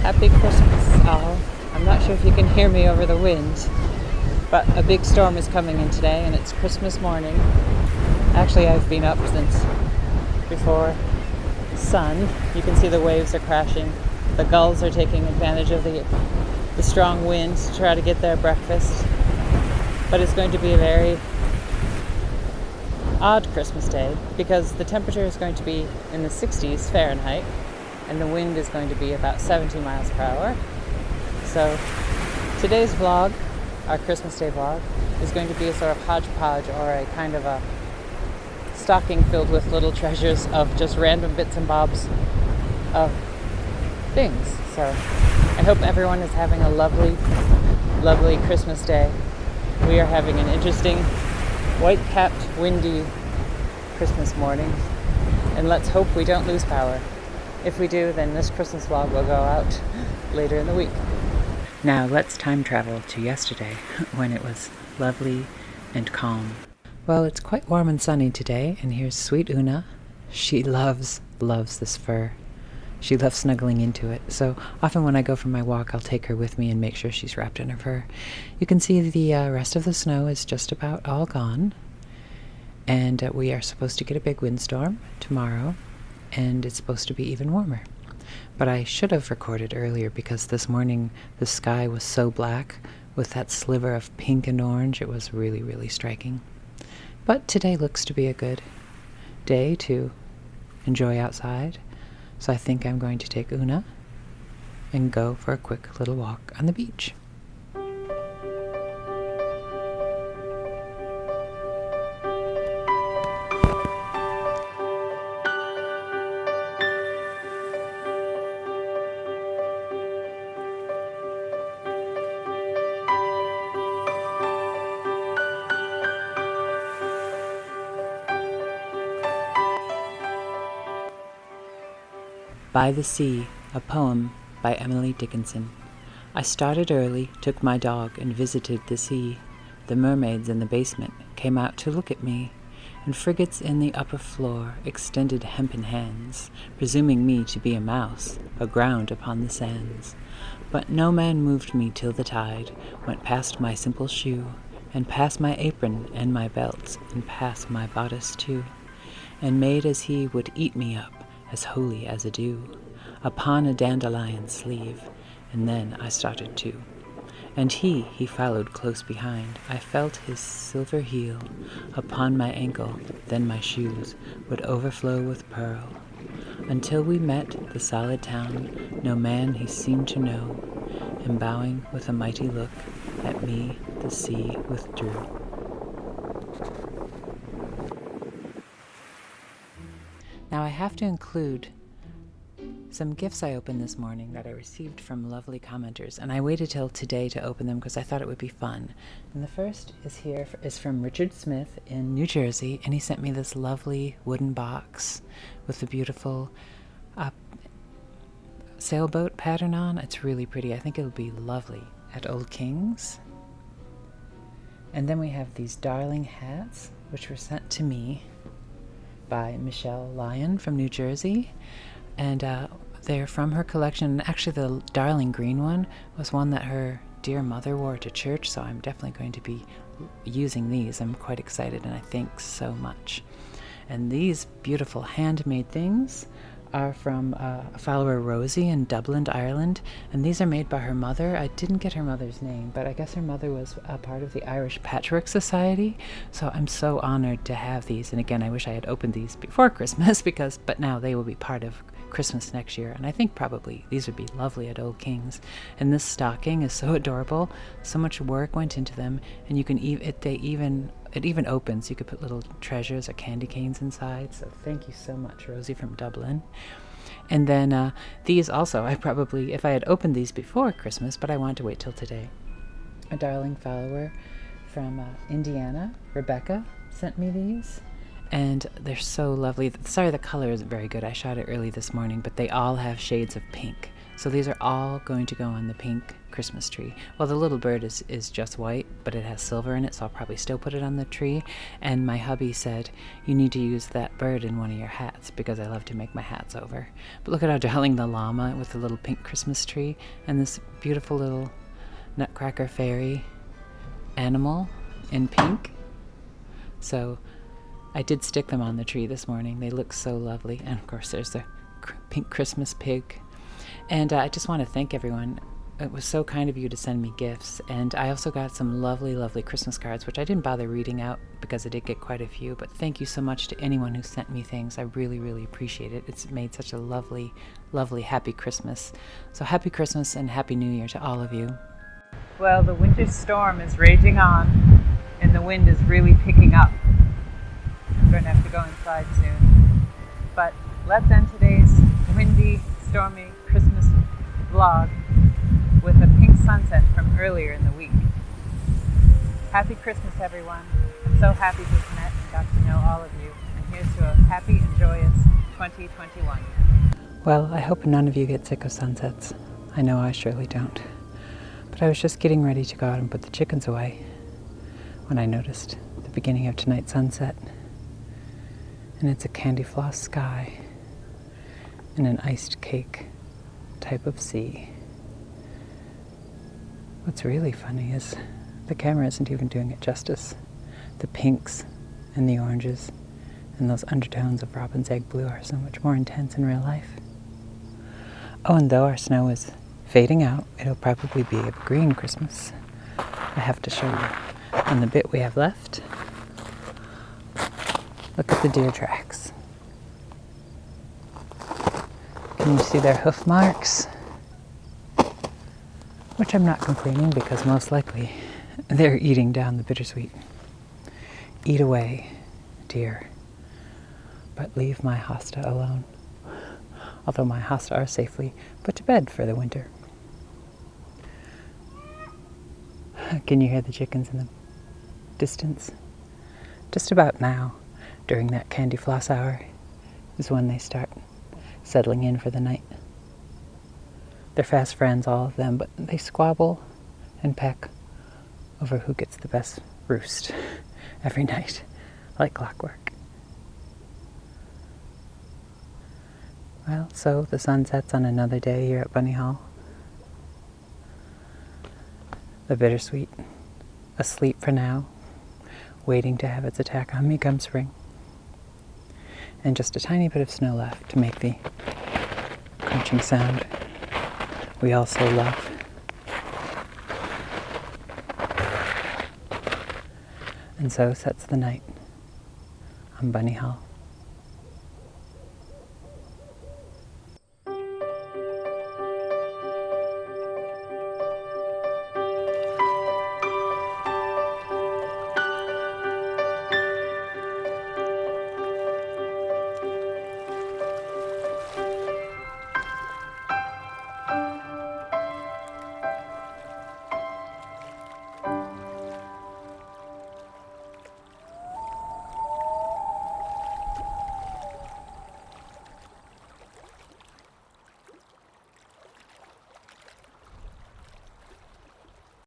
Happy Christmas, all. I'm not sure if you can hear me over the wind, but a big storm is coming in today, and it's Christmas morning. Actually, I've been up since before sun. You can see the waves are crashing. The gulls are taking advantage of the strong wind to try to get their breakfast. But it's going to be a very odd Christmas day because the temperature is going to be in the 60s Fahrenheit and the wind is going to be about 70 miles per hour. So today's vlog, our Christmas Day vlog, is going to be a sort of hodgepodge or a kind of a stocking filled with little treasures of just random bits and bobs of things. So I hope everyone is having a lovely, lovely Christmas day. We are having an interesting, white-capped, windy Christmas morning, and let's hope we don't lose power. If we do, then this Christmas vlog will go out later in the week. Now let's time travel to yesterday when it was lovely and calm. Well, it's quite warm and sunny today, and here's sweet Una. She loves this fur. She loves snuggling into it, so often when I go for my walk, I'll take her with me and make sure she's wrapped in her fur. You can see the rest of the snow is just about all gone, and we are supposed to get a big windstorm tomorrow, and it's supposed to be even warmer. But I should have recorded earlier because this morning the sky was so black with that sliver of pink and orange. It was really, really striking. But today looks to be a good day to enjoy outside. So I think I'm going to take Una and go for a quick little walk on the beach. By the Sea, a poem by Emily Dickinson. I started early, took my dog, and visited the sea. The mermaids in the basement came out to look at me, and frigates in the upper floor extended hempen hands, presuming me to be a mouse, aground upon the sands. But no man moved me till the tide went past my simple shoe, and past my apron and my belt, and past my bodice too, and made as he would eat me up, as holy as a dew, upon a dandelion sleeve, and then I started too. And he followed close behind. I felt his silver heel upon my ankle, then my shoes would overflow with pearl. Until we met the solid town, no man he seemed to know, and bowing with a mighty look at me, the sea withdrew. Now I have to include some gifts I opened this morning that I received from lovely commenters, and I waited till today to open them because I thought it would be fun. And the first is from Richard Smith in New Jersey, and he sent me this lovely wooden box with the beautiful sailboat pattern on. It's really pretty. I think it'll be lovely at Old King's. And then we have these darling hats, which were sent to me by Michelle Lyon from New Jersey, and they're from her collection. Actually, the darling green one was one that her dear mother wore to church, so I'm definitely going to be using these. I'm quite excited, and I thank so much. And these beautiful handmade things are from a follower, Rosie, in Dublin, Ireland, and these are made by her mother. I didn't get her mother's name, but I guess her mother was a part of the Irish Patchwork Society, so I'm so honored to have these. And again, I wish I had opened these before Christmas, but now they will be part of Christmas next year, and I think probably these would be lovely at Old King's. And this stocking is so adorable. So much work went into them, and you can it even opens. You could put little treasures or candy canes inside. So thank you so much, Rosie from Dublin. And then these also, I probably, if I had opened these before Christmas, but I wanted to wait till today. A darling follower from Indiana, Rebecca, sent me these. And they're so lovely. Sorry, the color isn't very good. I shot it early this morning, but they all have shades of pink. So these are all going to go on the pink Christmas tree. Well, the little bird is just white, but it has silver in it, so I'll probably still put it on the tree. And my hubby said, you need to use that bird in one of your hats, because I love to make my hats over. But look at how darling the llama with the little pink Christmas tree, and this beautiful little nutcracker fairy animal in pink. So I did stick them on the tree this morning. They look so lovely. And of course there's the pink Christmas pig. And I just want to thank everyone. It was so kind of you to send me gifts. And I also got some lovely, lovely Christmas cards, which I didn't bother reading out because I did get quite a few. But thank you so much to anyone who sent me things. I really, really appreciate it. It's made such a lovely, lovely, happy Christmas. So happy Christmas and Happy New Year to all of you. Well, the winter storm is raging on, and the wind is really picking up. I'm going to have to go inside soon. But let's end today's windy, stormy Christmas vlog with a pink sunset from earlier in the week. Happy Christmas, everyone. I'm so happy to have met and got to know all of you. And here's to a happy and joyous 2021. Well, I hope none of you get sick of sunsets. I know I surely don't. But I was just getting ready to go out and put the chickens away when I noticed the beginning of tonight's sunset. And it's a candy floss sky and an iced cake type of sea. What's really funny is the camera isn't even doing it justice. The pinks and the oranges and those undertones of robin's egg blue are so much more intense in real life. Oh, and though our snow is fading out, it'll probably be a green Christmas. I have to show you on the bit we have left. Look at the deer tracks. Can you see their hoof marks? Which I'm not complaining, because most likely they're eating down the bittersweet. Eat away, dear, but leave my hosta alone. Although my hosta are safely put to bed for the winter. Can you hear the chickens in the distance? Just about now, during that candy floss hour, is when they start settling in for the night. They're fast friends, all of them, but they squabble and peck over who gets the best roost every night, like clockwork. Well, so the sun sets on another day here at Bunny Hall. The bittersweet, asleep for now, waiting to have its attack on me come spring. And just a tiny bit of snow left to make the crunching sound we all so love. And so sets the night on Bunny Hall.